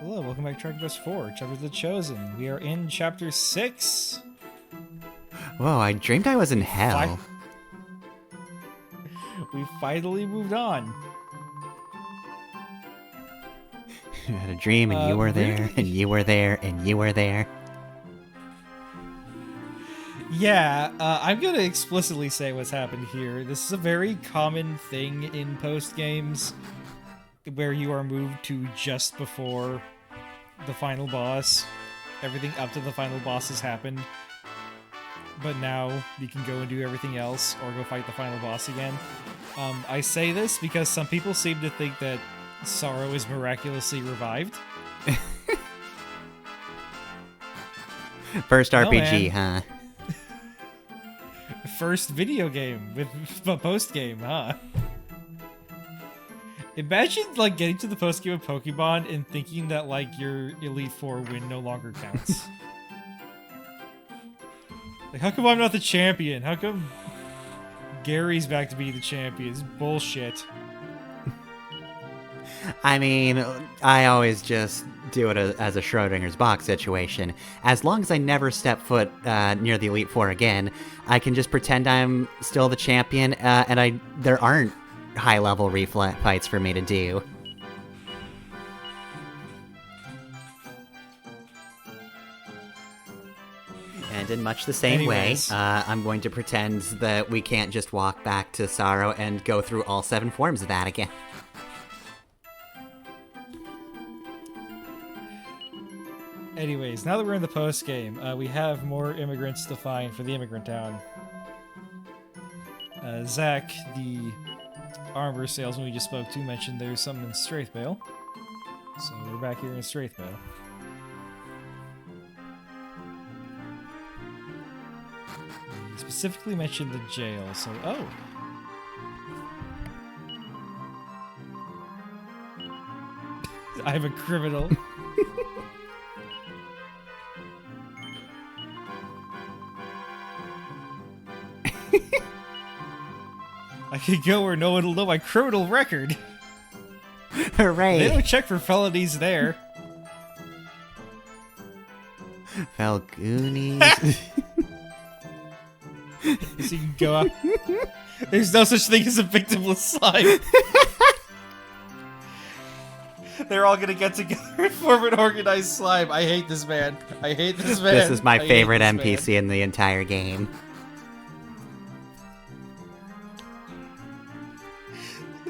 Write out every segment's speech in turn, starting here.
Hello, welcome back to Dragon Quest IV, Chapter of the Chosen. We are in Chapter 6. Whoa, I dreamed I was in hell. We finally moved on. I had a dream and you were there, and you were there, and you were there. Yeah, I'm gonna explicitly say what's happened here. This is a very common thing in post-games, where you are moved to just before the final boss. Everything up to the final boss has happened. But now you can go and do everything else, or go fight the final boss again. I say this because some people seem to think that Psaro is miraculously revived. First RPG, huh? First video game with a post-game, huh? Imagine, like, getting to the post-game of Pokemon and thinking that, like, your Elite Four win no longer counts. Like, how come I'm not the champion? How come Gary's back to be the champion? It's bullshit. I mean, I always just do it as a Schrodinger's box situation. As long as I never step foot near the Elite Four again, I can just pretend I'm still the champion, and there aren't high-level fights for me to do. And in much the same way, I'm going to pretend that we can't just walk back to Psaro and go through all 7 forms of that again. Anyways, now that we're in the post-game, we have more immigrants to find for the immigrant town. Zach, the armor salesman we just spoke to, mentioned there's something in Straithbale. So we're back here in Straithbale. He specifically mentioned the jail, so... Oh! I'm a criminal. I can go where no one will know my criminal record. Hooray! They don't check for felonies there. Falgoonies. So you can go out. There's no such thing as a victimless slime. They're all gonna get together and form an organized slime. I hate this man. I hate this man. This is my favorite NPC in the entire game.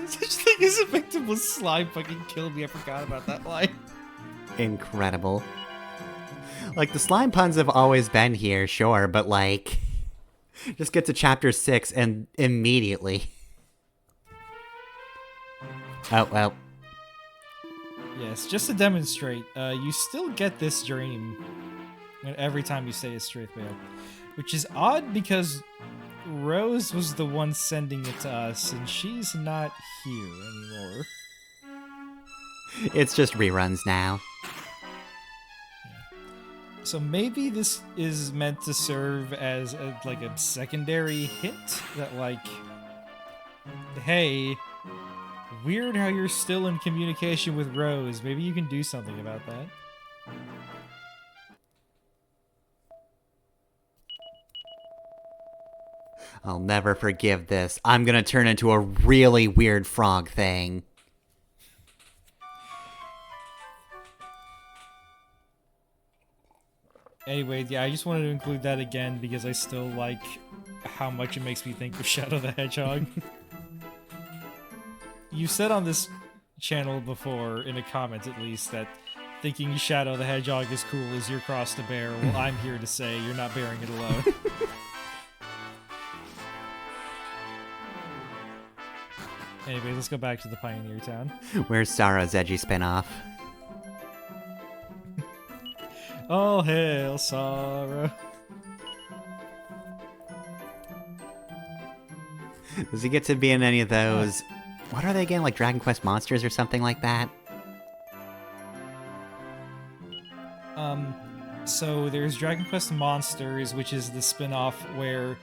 Such thing as a victimless slime fucking killed me. I forgot about that line. Incredible. Like, the slime puns have always been here, sure, but like... Just get to chapter 6 and immediately... Oh, well. Yes, just to demonstrate, you still get this dream every time you say a Straithbale. Which is odd because Rose was the one sending it to us, and she's not here anymore. It's just reruns now. Yeah. So maybe this is meant to serve as a secondary hint that, like, hey, weird how you're still in communication with Rose. Maybe you can do something about that. I'll never forgive this. I'm gonna turn into a really weird frog thing. Anyway, yeah, I just wanted to include that again because I still like how much it makes me think of Shadow the Hedgehog. You said on this channel before, in a comment at least, that thinking Shadow the Hedgehog is cool is your cross to bear. Well, I'm here to say you're not bearing it alone. Anyway, let's go back to the Pioneer Town. Where's Sarah's edgy spinoff? All hail Sarah. Does he get to be in any of those... What are they again? Like Dragon Quest Monsters or something like that? So there's Dragon Quest Monsters, which is the spin-off where,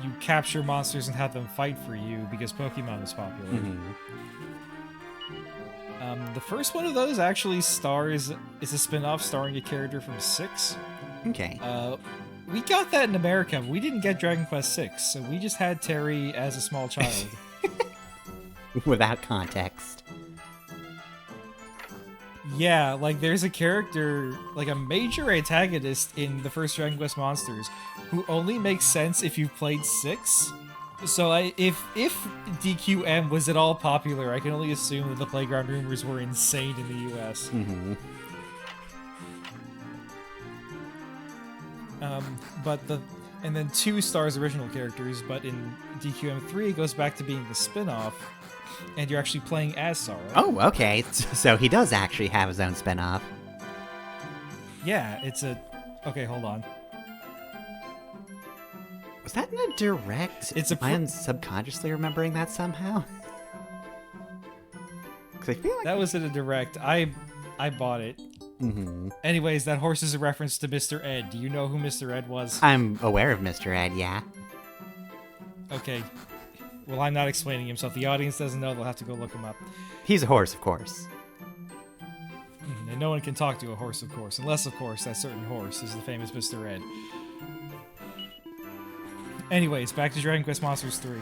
you capture monsters and have them fight for you because Pokemon was popular. Mm-hmm. The first one of those actually is a spin-off starring a character from 6. Okay. We got that in America, but we didn't get Dragon Quest 6, so we just had Terry as a small child. Without context. Yeah, like there's a character, like a major antagonist in the first Dragon Quest Monsters, who only makes sense if you've played 6. So if DQM was at all popular, I can only assume that the Playground rumors were insane in the US. Mm-hmm. And then 2 stars original characters, but in DQM 3 it goes back to being the spin-off, and you're actually playing as Psaro. Oh, okay. So he does actually have his own spin-off. Yeah, it's a... Okay, hold on. Was that in a direct? Am I subconsciously remembering that somehow? Because I feel like... That was in a direct. I bought it. Mm-hmm. Anyways, that horse is a reference to Mr. Ed. Do you know who Mr. Ed was? I'm aware of Mr. Ed, yeah. Okay. Well, I'm not explaining him, so if the audience doesn't know, they'll have to go look him up. He's a horse, of course. And no one can talk to a horse, of course. Unless, of course, that certain horse is the famous Mr. Ed. Anyways, back to Dragon Quest Monsters 3.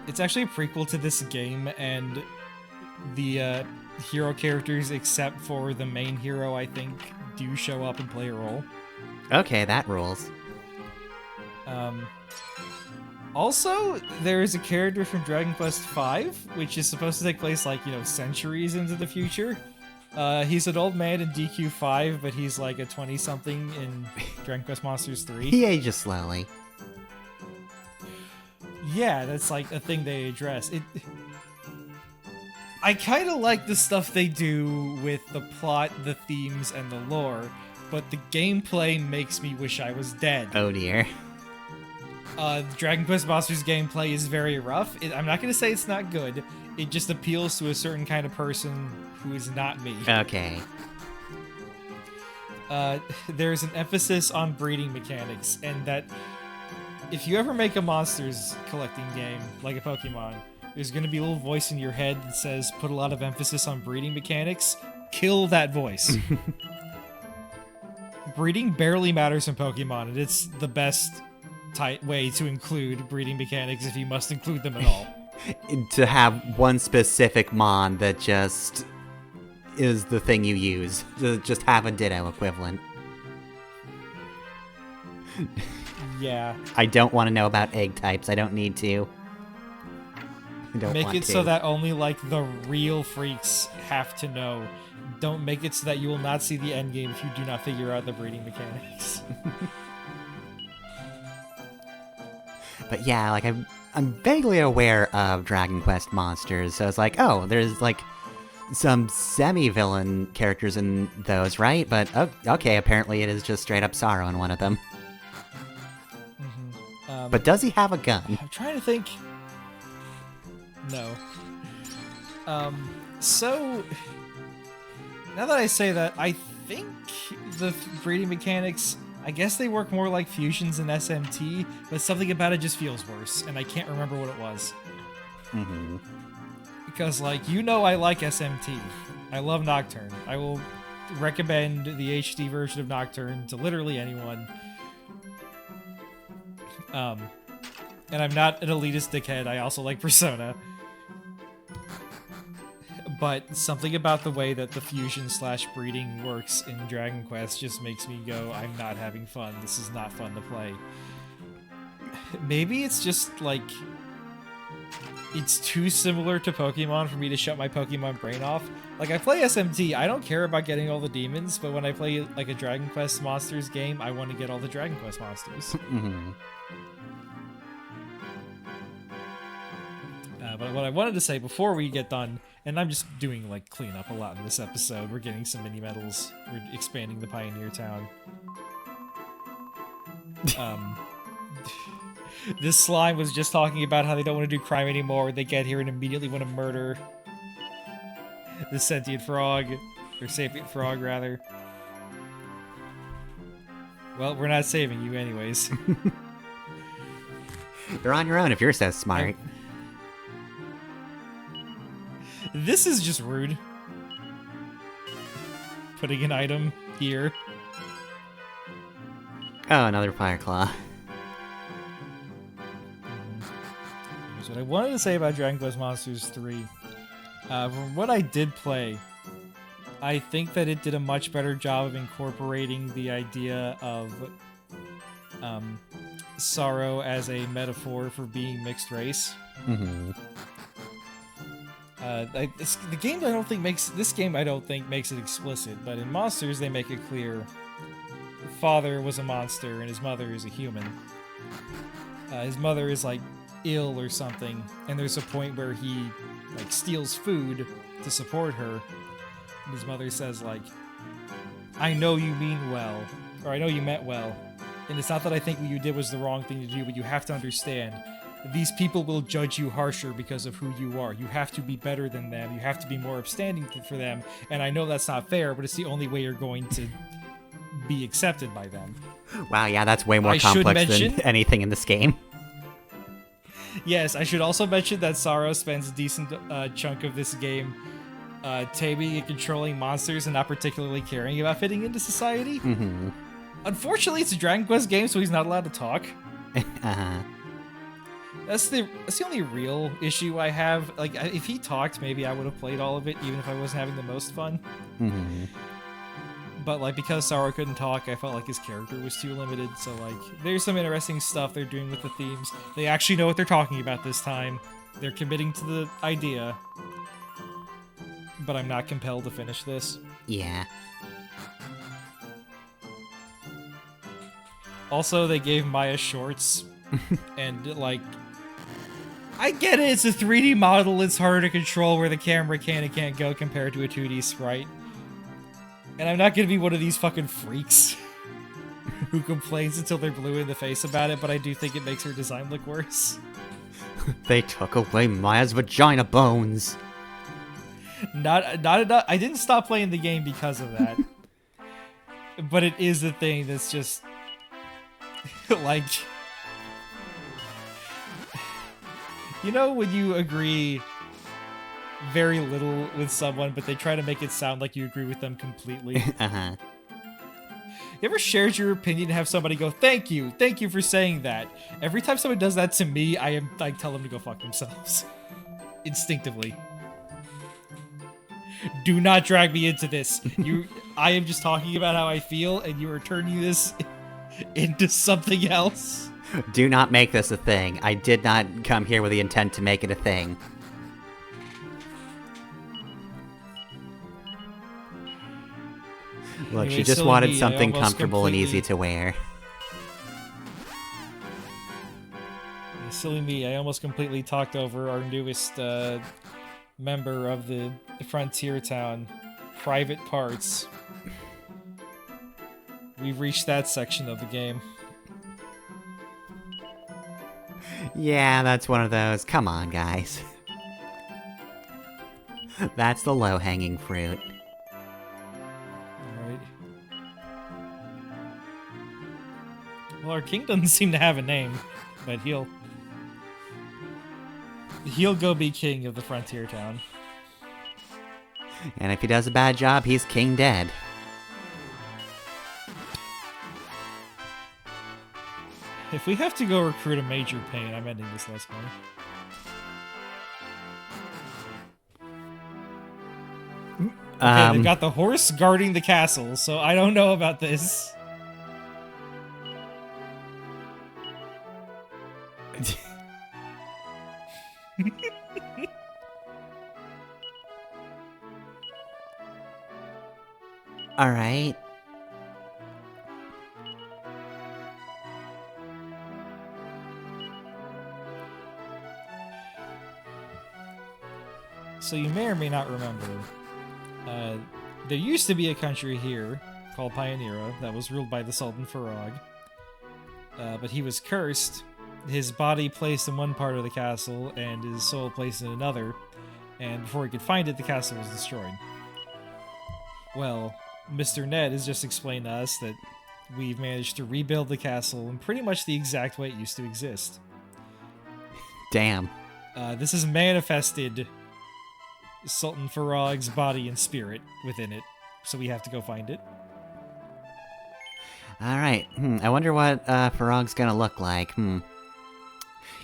It's actually a prequel to this game, and the hero characters, except for the main hero, I think, do show up and play a role. Okay, that rules. Also, there is a character from Dragon Quest V, which is supposed to take place, like, centuries into the future. He's an old man in DQ5, but he's like a 20-something in Dragon Quest Monsters 3. He ages slowly. Yeah, that's like a thing they address. I kind of like the stuff they do with the plot, the themes, and the lore, but the gameplay makes me wish I was dead. Oh dear. Dragon Quest Monsters gameplay is very rough. I'm not going to say it's not good. It just appeals to a certain kind of person who is not me. Okay. There's an emphasis on breeding mechanics, and that if you ever make a monsters collecting game, like a Pokemon, there's going to be a little voice in your head that says, put a lot of emphasis on breeding mechanics. Kill that voice. Breeding barely matters in Pokemon, and it's the best way to include breeding mechanics if you must include them at all. To have one specific mon that just is the thing you use. To just have a Ditto equivalent. Yeah. I don't want to know about egg types. I don't need to. I don't Make want it to. so that only, like, the real freaks have to know. Don't make it so that you will not see the endgame if you do not figure out the breeding mechanics. But yeah, like, I'm vaguely aware of Dragon Quest monsters, so it's like, oh, there's, like, some semi-villain characters in those, right? But, oh, okay, apparently it is just straight-up Psaro in one of them. But does he have a gun? I'm trying to think... No. So... Now that I say that, I think the breeding mechanics... I guess they work more like fusions in SMT, but something about it just feels worse, and I can't remember what it was. Mm-hmm. Because, like, I like SMT. I love Nocturne. I will recommend the HD version of Nocturne to literally anyone. And I'm not an elitist dickhead. I also like Persona. But something about the way that the fusion/breeding works in Dragon Quest just makes me go, I'm not having fun. This is not fun to play. Maybe it's just, like... It's too similar to Pokemon for me to shut my Pokemon brain off. Like, I play SMT, I don't care about getting all the demons, but when I play, like, a Dragon Quest Monsters game, I want to get all the Dragon Quest monsters. Mm-hmm. But what I wanted to say before we get done, and I'm just doing, like, cleanup a lot in this episode. We're getting some mini medals. We're expanding the Pioneer Town. This slime was just talking about how they don't want to do crime anymore. They get here and immediately want to murder the sentient frog. Or sapient frog, rather. Well, we're not saving you anyways. You're on your own if you're so smart. This is just rude. Putting an item here. Oh, another Fire Claw. Here's what I wanted to say about Dragon Quest Monsters 3. From what I did play, I think that it did a much better job of incorporating the idea of Psaro as a metaphor for being mixed race. Mm-hmm. This game I don't think makes it explicit, but in Monsters they make it clear. Father was a monster and his mother is a human. His mother is like ill or something, and there's a point where he like steals food to support her. And his mother says like, "I know you mean well, or I know you meant well, and it's not that I think what you did was the wrong thing to do, but you have to understand." These people will judge you harsher because of who you are. You have to be better than them. You have to be more upstanding for them. And I know that's not fair, but it's the only way you're going to be accepted by them. Wow, yeah, that's way more complex than anything in this game. Yes, I should also mention that Psaro spends a decent chunk of this game taming and controlling monsters and not particularly caring about fitting into society. Mm-hmm. Unfortunately, it's a Dragon Quest game, so he's not allowed to talk. Uh-huh. That's the only real issue I have. Like, if he talked, maybe I would have played all of it, even if I wasn't having the most fun. Mm-hmm. But, like, because Psaro couldn't talk, I felt like his character was too limited. So, like, there's some interesting stuff they're doing with the themes. They actually know what they're talking about this time. They're committing to the idea. But I'm not compelled to finish this. Yeah. Also, they gave Maya shorts. And, like... I get it, it's a 3D model, it's harder to control where the camera can and can't go compared to a 2D sprite. And I'm not gonna be one of these fucking freaks who complains until they're blue in the face about it, but I do think it makes her design look worse. They took away Maya's vagina bones. Not enough. I didn't stop playing the game because of that. But it is a thing that's just... like... You know when you agree very little with someone, but they try to make it sound like you agree with them completely? Uh-huh. You ever shared your opinion and have somebody go, thank you for saying that? Every time someone does that to me, I tell them to go fuck themselves. Instinctively. Do not drag me into this. I am just talking about how I feel, and you are turning this into something else. Do not make this a thing. I did not come here with the intent to make it a thing. Look, Anyway, she just wanted something comfortable and easy to wear. Silly me, I almost completely talked over our newest member of the frontier town, Private Parts. We've reached that section of the game. Yeah, that's one of those. Come on, guys. That's the low-hanging fruit. Alright. Well, our king doesn't seem to have a name, but he'll go be king of the frontier town. And if he does a bad job, he's king dead. If we have to go recruit a major pain, I'm ending this last one. Okay, they've got the horse guarding the castle, so I don't know about this. Alright. So you may or may not remember, there used to be a country here called Pioneera that was ruled by the Sultan Farog, but he was cursed, his body placed in one part of the castle and his soul placed in another, and before he could find it, the castle was destroyed. Well, Mr. Ned has just explained to us that we've managed to rebuild the castle in pretty much the exact way it used to exist. Damn. This has manifested Sultan Farog's body and spirit within it, so we have to go find it. Alright, I wonder what Farog's gonna look like. You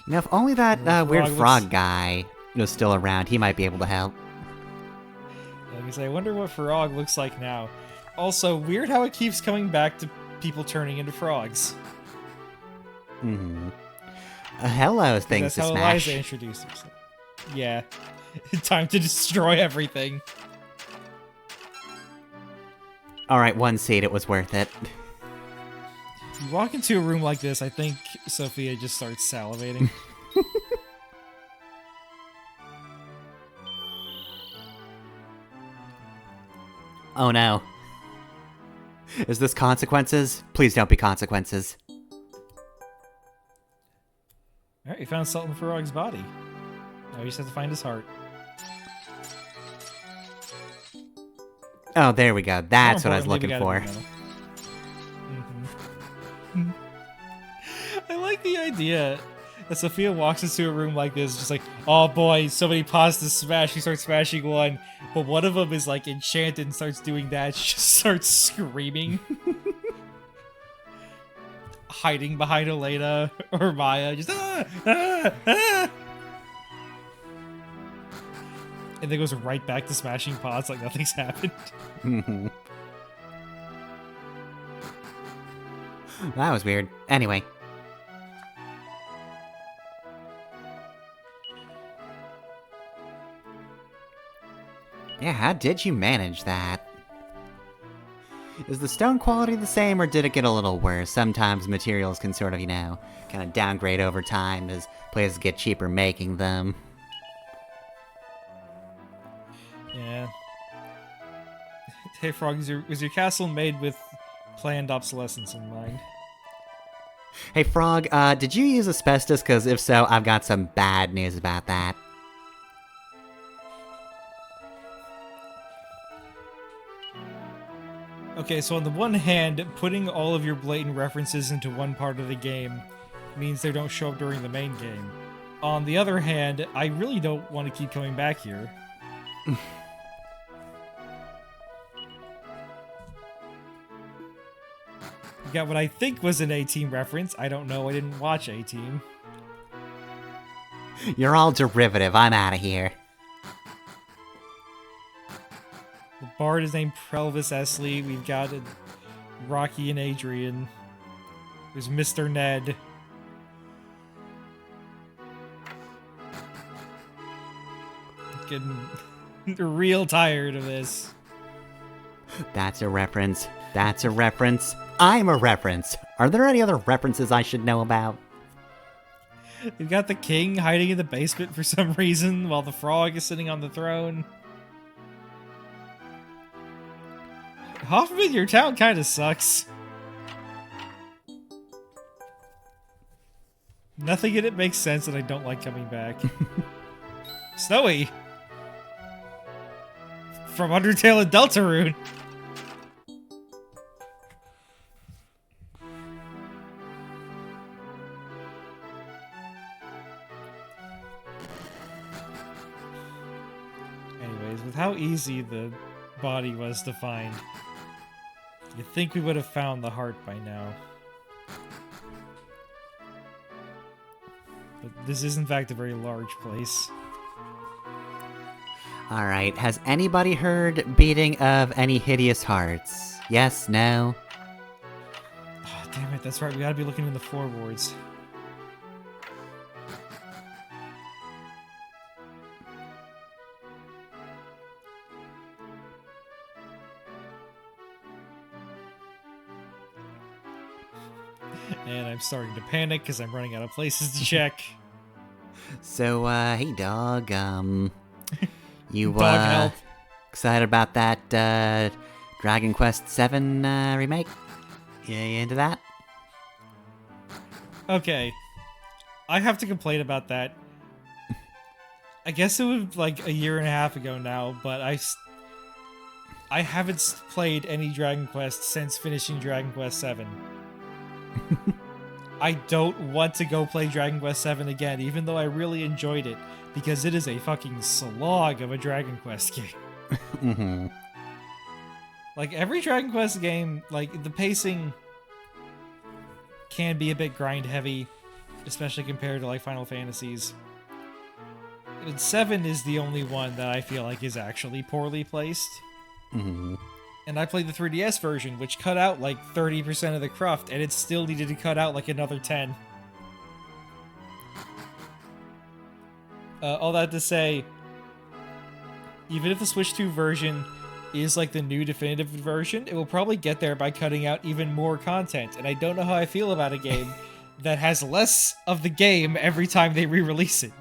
know, if only that weird frog guy was still around, he might be able to help. I wonder what Farog looks like now. Also, weird how it keeps coming back to people turning into frogs. Hello, things to That's how smash. Eliza introduced herself. Yeah. Time to destroy everything. Alright, one seed, it was worth it. You walk into a room like this, I think Sophia just starts salivating. Oh no. Is this consequences? Please don't be consequences. Alright, we found Sultan Farog's body. Now we just have to find his heart. Oh, there we go. That's what I was More looking importantly, for. we gotta I like the idea that Sophia walks into a room like this, just like, oh boy, so many pots to smash. She starts smashing one, but one of them is like enchanted and starts doing that. She just starts screaming. Hiding behind Elena or Maya, just and then goes right back to smashing pots like nothing's happened. That was weird. Anyway. Yeah, how did you manage that? Is the stone quality the same, or did it get a little worse? Sometimes materials can sort of, you know, kind of downgrade over time as places get cheaper making them. Yeah. Hey, Frog, was your castle made with planned obsolescence in mind? Hey, Frog, did you use asbestos? Because if so, I've got some bad news about that. Okay, so on the one hand, putting all of your blatant references into one part of the game means they don't show up during the main game. On the other hand, I really don't want to keep coming back here. You got what I think was an A-Team reference. I don't know, I didn't watch A-Team. You're all derivative, I'm out of here. The bard is named Prelvis Esley. We've got Rocky and Adrian. There's Mr. Ned. Getting real tired of this. That's a reference. That's a reference. I'm a reference. Are there any other references I should know about? You've got the king hiding in the basement for some reason while the frog is sitting on the throne. Hoffman, your town kind of sucks. Nothing in it makes sense and I don't like coming back. Snowy! From Undertale and Deltarune! Anyways, with how easy the body was to find, you'd think we would have found the heart by now. But this is in fact a very large place. Alright, has anybody heard beating of any hideous hearts? Yes, no? Oh, damn it, that's right, we gotta be looking in the floorboards. And I'm starting to panic because I'm running out of places to check. So, hey dog, you, Dog help. excited about that, Dragon Quest VII, remake? You into that? Okay. I have to complain about that. I guess it was like a year and a half ago now, but I haven't played any Dragon Quest since finishing Dragon Quest VII. I don't want to go play Dragon Quest VII again, even though I really enjoyed it, because it is a fucking slog of a Dragon Quest game. Mm-hmm. Like, every Dragon Quest game, like, the pacing can be a bit grind-heavy, especially compared to, like, Final Fantasies. But 7 is the only one that I feel like is actually poorly placed. Mm-hmm. And I played the 3DS version, which cut out like 30% of the cruft, and it still needed to cut out like another 10. All that to say, even if the Switch 2 version is like the new definitive version, it will probably get there by cutting out even more content, and I don't know how I feel about a game that has less of the game every time they re-release it.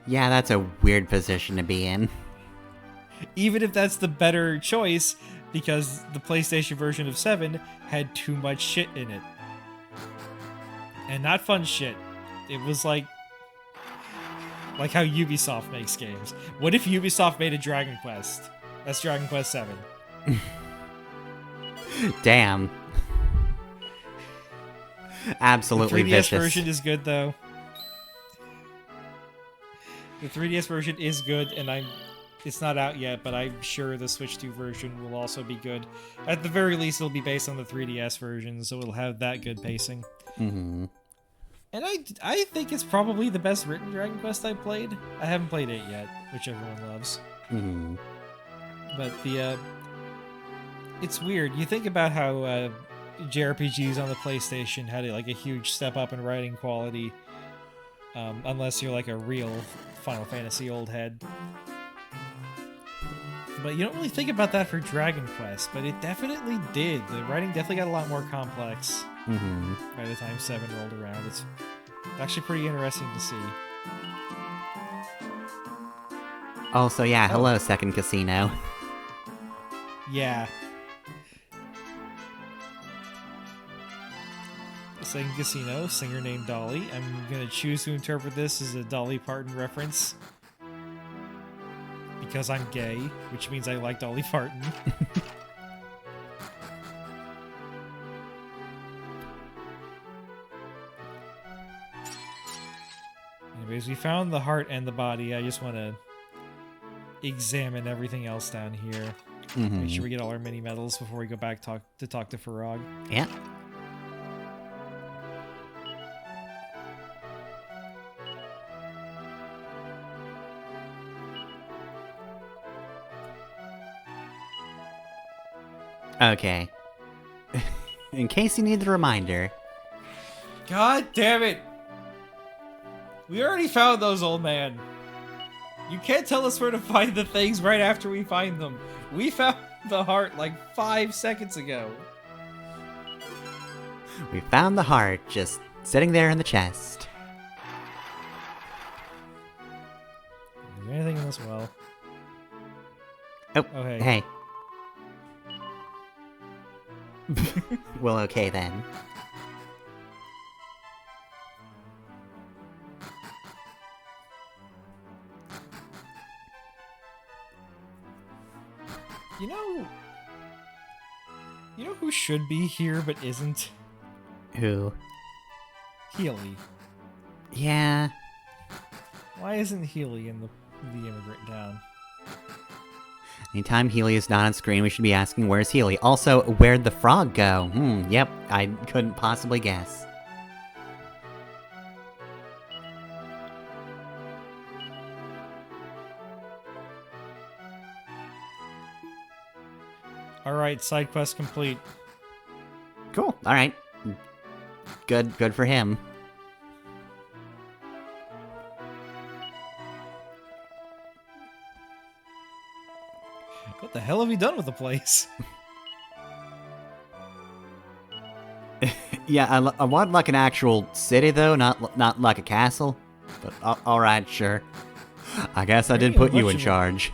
Yeah, that's a weird position to be in. Even if that's the better choice, because the PlayStation version of 7 had too much shit in it. And not fun shit. It was like how Ubisoft makes games. What if Ubisoft made a Dragon Quest? That's Dragon Quest 7. Damn. Absolutely The 3DS vicious. version is good, though. The 3DS version is good, and it's not out yet, but I'm sure the Switch 2 version will also be good. At the very least, it'll be based on the 3DS version, so it'll have that good pacing. Mm-hmm. And I think it's probably the best written Dragon Quest I've played. I haven't played 8 yet, which everyone loves. Mm-hmm. But it's weird. You think about how JRPGs on the PlayStation had like a huge step up in writing quality, unless you're like a real Final Fantasy old head. But you don't really think about that for Dragon Quest, but it definitely did. The writing definitely got a lot more complex by the time 7 rolled around. It's actually pretty interesting to see. Also, yeah, hello, Second Casino. Yeah. Second Casino, singer named Dolly. I'm gonna choose to interpret this as a Dolly Parton reference. Because I'm gay, which means I like Dolly Parton. Anyways, we found the heart and the body. I just want to examine everything else down here. Make sure we get all our mini medals before we go back to talk to Farog. Yeah. Okay. In case you need the reminder. God damn it! We already found those, old man. You can't tell us where to find the things right after we find them. We found the heart like 5 seconds ago. We found the heart just sitting there in the chest. Is there anything in this well? Oh, hey. Hey. Well, okay then. You know who should be here but isn't? Who? Healy. Yeah. Why isn't Healy in the immigrant town? Anytime Healy is not on screen, we should be asking, where's Healy? Also, where'd the frog go? Yep, I couldn't possibly guess. Alright, side quest complete. Cool, alright. Good for him. What the hell have you done with the place? Yeah, I want like an actual city though, not like a castle. But alright, sure. I guess I did put you in charge.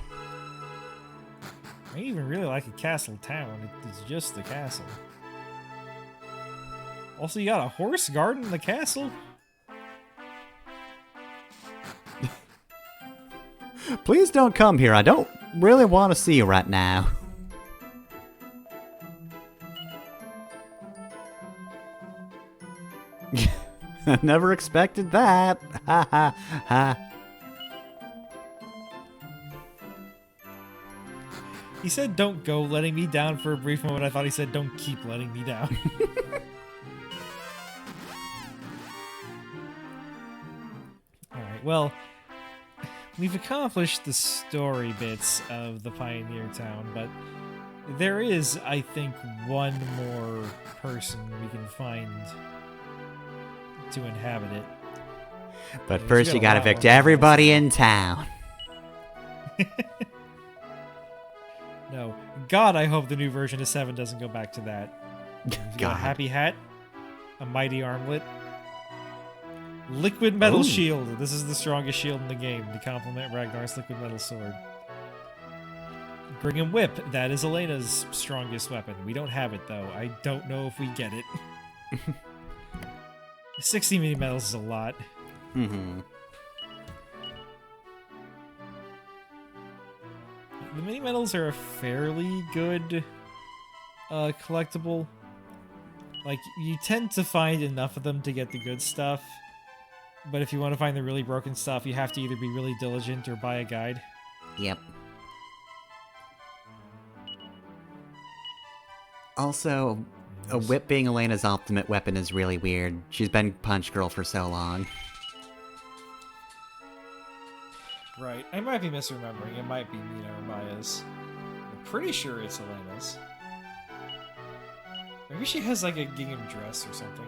I even really like a castle town. It's just the castle. Also, you got a horse guard in the castle? Please don't come here. I don't really want to see you right now. Never expected that. Ha ha ha. He said, "Don't go letting me down." For a brief moment, I thought he said, "Don't keep letting me down." Alright, well, we've accomplished the story bits of the Pioneer Town, but there is, I think, one more person we can find to inhabit it. But Yeah, first, we you got a gotta lot more evict everybody planets. in town. No. God, I hope the new version of 7 doesn't go back to that. He's got a God. happy hat, a mighty armlet, liquid metal Ooh. shield. This is the strongest shield in the game to complement Ragnar's liquid metal sword. Bring him whip. That is Elena's strongest weapon. We don't have it though. I don't know if we get it. 60 mini metals is a lot. Mm-hmm. The mini metals are a fairly good collectible. Like, you tend to find enough of them to get the good stuff. But if you want to find the really broken stuff, you have to either be really diligent or buy a guide. Yep. Also, a whip being Elena's ultimate weapon is really weird. She's been Punch Girl for so long. Right. I might be misremembering. It might be Mina or Maya's. I'm pretty sure it's Elena's. Maybe she has like a gingham dress or something.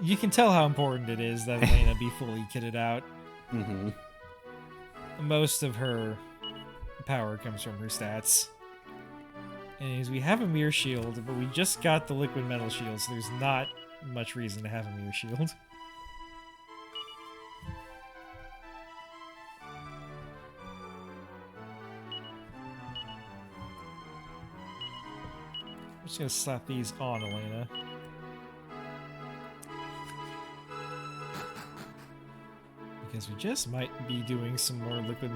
You can tell how important it is that Elena be fully kitted out. Mm-hmm. Most of her power comes from her stats. Anyways, we have a mirror shield, but we just got the liquid metal shield, so there's not much reason to have a mirror shield. I'm just gonna slap these on Elena. Because we just might be doing some more liquid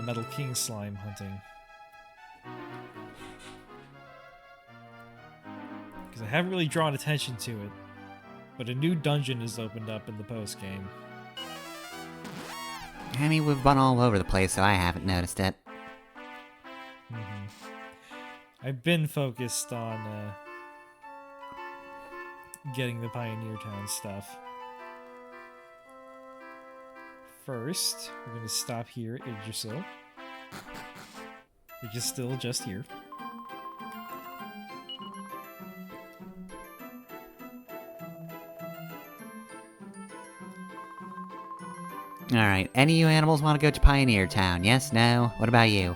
Metal King slime hunting. Because I haven't really drawn attention to it, but a new dungeon has opened up in the post-game. I mean, we've been all over the place, so I haven't noticed it. I've been focused on getting the Pioneer Town stuff. First, we're going to stop here at Yggdrasil, which is still just here. Alright, any of you animals want to go to Pioneer Town? Yes? No? What about you?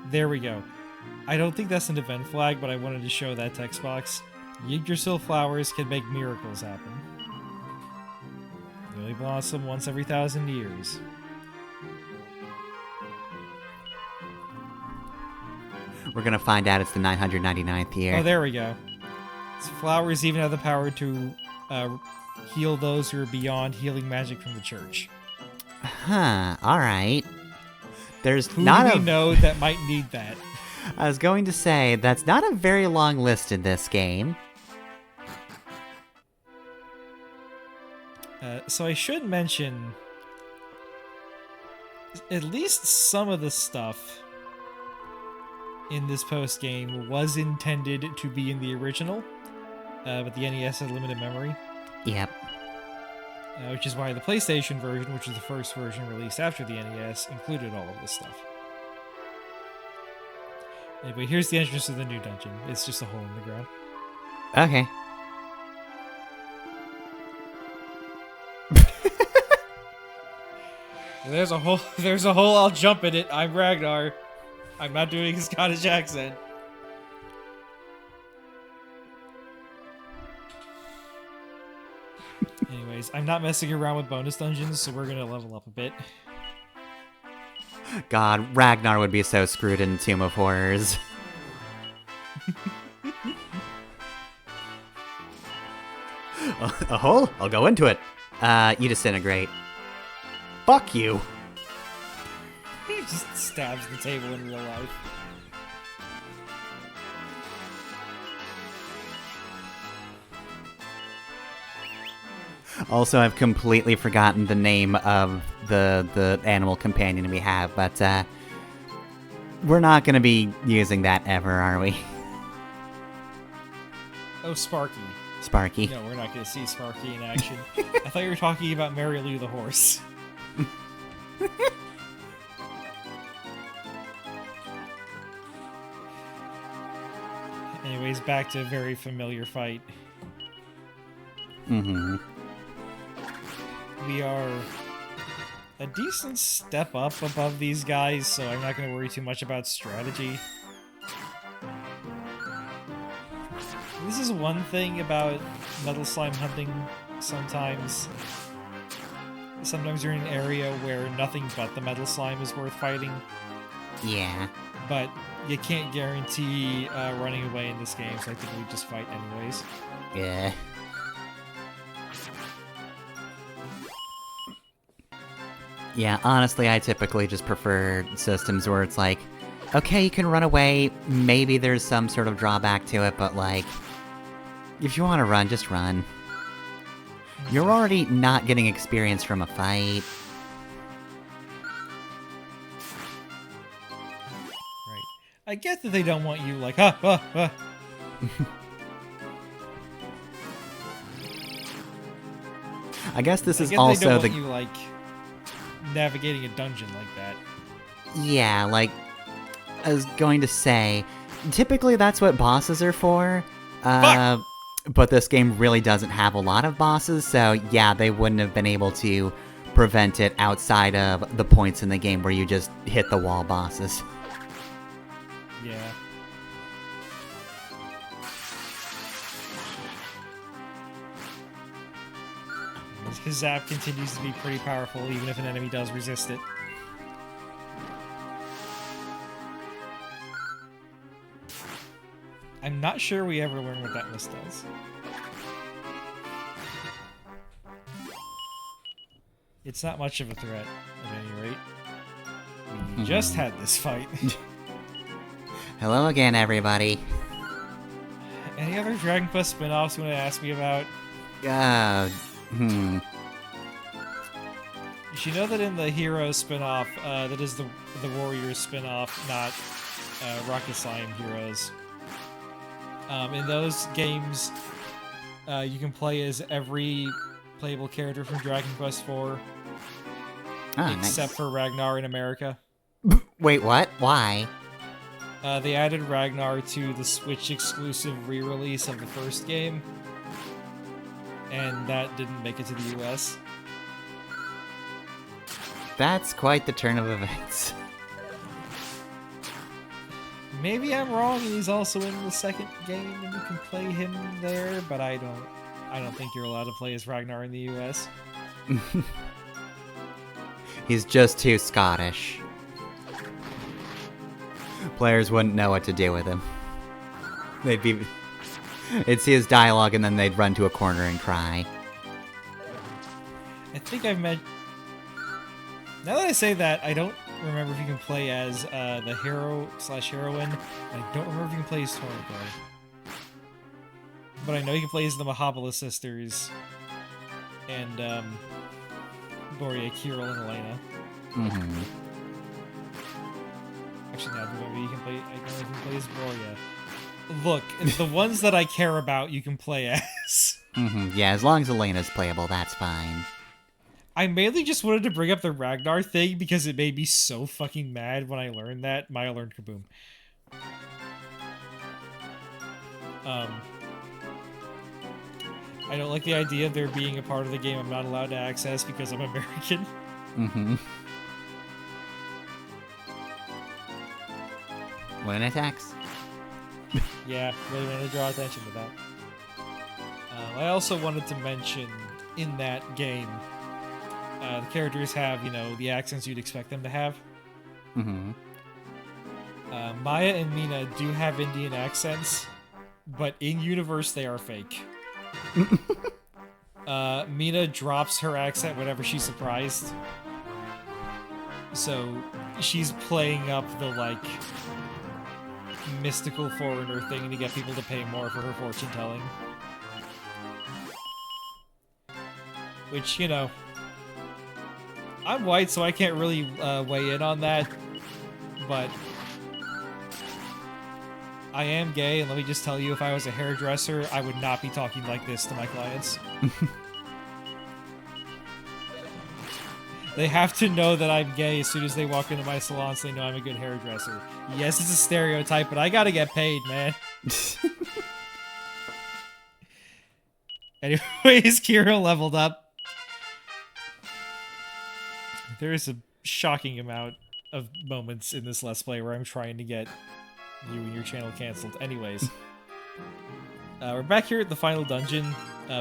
There we go. I don't think that's an event flag, but I wanted to show that text box. Yggdrasil flowers can make miracles happen. They only blossom once every 1,000 years. We're gonna find out it's the 999th year. Oh, there we go. So flowers even have the power to heal those who are beyond healing magic from the church. Huh, alright. There's Who not do a... we know that might need that? I was going to say, that's not a very long list in this game. So I should mention at least some of the stuff in this post-game was intended to be in the original, but the NES had limited memory. Yep. Which is why the PlayStation version, which was the first version released after the NES, included all of this stuff. Anyway, here's the entrance to the new dungeon. It's just a hole in the ground. Okay. There's a hole. There's a hole. I'll jump in it. I'm Ragnar. I'm not doing a Scottish accent. Anyways, I'm not messing around with bonus dungeons, so we're gonna level up a bit. God, Ragnar would be so screwed in Tomb of Horrors. A hole? I'll go into it. You disintegrate. Fuck you. He just stabs the table in real life. Also, I've completely forgotten the name of the animal companion we have, but we're not going to be using that ever, are we? Oh, Sparky. Sparky. No, we're not going to see Sparky in action. I thought you were talking about Mary Lou the horse. Anyways, back to a very familiar fight. Mm-hmm. We are a decent step up above these guys, so I'm not going to worry too much about strategy. This is one thing about Metal Slime hunting sometimes. Sometimes you're in an area where nothing but the Metal Slime is worth fighting. Yeah. But you can't guarantee running away in this game, so I think we just fight anyways. Yeah. Yeah, honestly, I typically just prefer systems where it's like, okay, you can run away, maybe there's some sort of drawback to it, but like, if you want to run, just run. You're already not getting experience from a fight. Right. I get that they don't want you like, I guess this is they also don't the... want you, like, navigating a dungeon like that. Yeah, like, I was going to say, typically that's what bosses are for. But this game really doesn't have a lot of bosses, so yeah, they wouldn't have been able to prevent it outside of the points in the game where you just hit the wall bosses. Yeah. His zap continues to be pretty powerful, even if an enemy does resist it. I'm not sure we ever learn what that list does. It's not much of a threat, at any rate. We just had this fight. Hello again, everybody. Any other Dragon Quest spin-offs you want to ask me about? You should know that in the Heroes spin-off, that is the Warriors spin-off, not Rocket Slime Heroes. In those games, you can play as every playable character from Dragon Quest IV, except for Ragnar in America. Wait, what? Why? They added Ragnar to the Switch exclusive re-release of the first game, and that didn't make it to the US. That's quite the turn of events. Maybe I'm wrong, and he's also in the second game, and you can play him there, but I don't think you're allowed to play as Ragnar in the US. He's just too Scottish. Players wouldn't know what to do with him. They'd see his dialogue and then they'd run to a corner and cry. I think I've met... Now that I say that, I don't remember if you can play as the hero/heroine. I don't remember if you can play as Toriko. But I know you can play as the Mahabala sisters. And, Gloria, Kirill, and Elena. Mm-hmm. Actually, no, maybe you can play... I know you can play as Gloria. Look, the ones that I care about, you can play as. Mm-hmm. Yeah, as long as Elena's playable, that's fine. I mainly just wanted to bring up the Ragnar thing because it made me so fucking mad when I learned that. Maya learned Kaboom. I don't like the idea of there being a part of the game I'm not allowed to access because I'm American. Mm-hmm. When it attacks. Yeah, really wanted to draw attention to that. I also wanted to mention in that game, the characters have, you know, the accents you'd expect them to have. Mm-hmm. Maya and Mina do have Indian accents, but in universe they are fake. Mina drops her accent whenever she's surprised. So she's playing up the, like, mystical foreigner thing to get people to pay more for her fortune telling. Which, you know, I'm white, so I can't really weigh in on that, but I am gay, and let me just tell you, if I was a hairdresser, I would not be talking like this to my clients. They have to know that I'm gay as soon as they walk into my salon, so they know I'm a good hairdresser. Yes, it's a stereotype, but I gotta get paid, man. Anyways, Kira leveled up. There is a shocking amount of moments in this Let's Play where I'm trying to get you and your channel canceled. Anyways. We're back here at the final dungeon,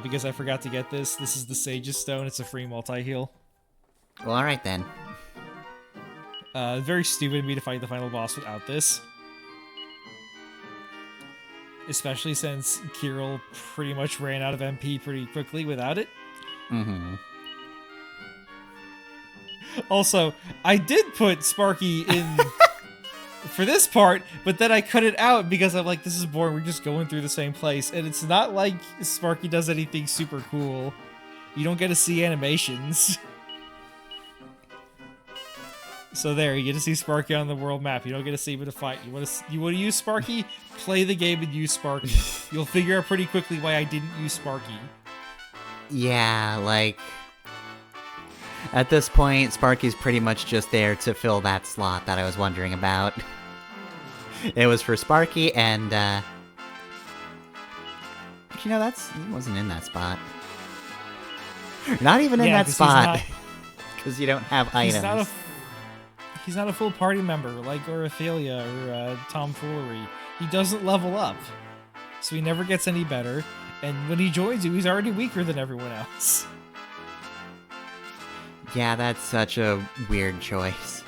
because I forgot to get this. This is the Sage's Stone. It's a free multi-heal. Well, alright then. Very stupid of me to fight the final boss without this. Especially since Kirill pretty much ran out of MP pretty quickly without it. Mm-hmm. Also, I did put Sparky in for this part, but then I cut it out because I'm like, this is boring, we're just going through the same place. And it's not like Sparky does anything super cool. You don't get to see animations. So there, you get to see Sparky on the world map. You don't get to see him in a fight. You want to use Sparky? Play the game and use Sparky. You'll figure out pretty quickly why I didn't use Sparky. Yeah, like... At this point, Sparky's pretty much just there to fill that slot that I was wondering about. It was for Sparky, and, Actually, no, he wasn't in that spot. Not even in that spot! Because you don't have items. He's not a full party member, like Orophalia or Tomfoolery. He doesn't level up. So he never gets any better, and when he joins you, he's already weaker than everyone else. Yeah, that's such a weird choice.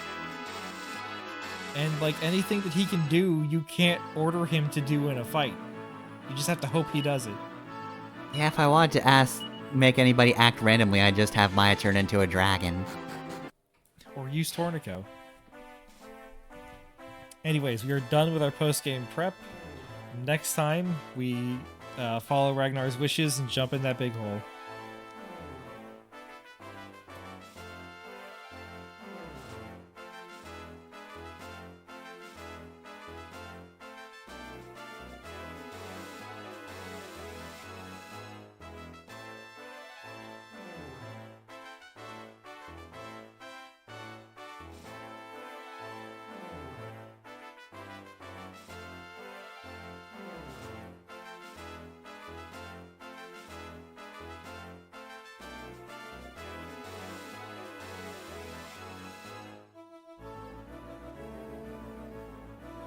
And, like, anything that he can do, you can't order him to do in a fight. You just have to hope he does it. Yeah, if I wanted to make anybody act randomly, I'd just have Maya turn into a dragon. Or use Tornico. Anyways, we are done with our post-game prep. Next time, we follow Ragnar's wishes and jump in that big hole.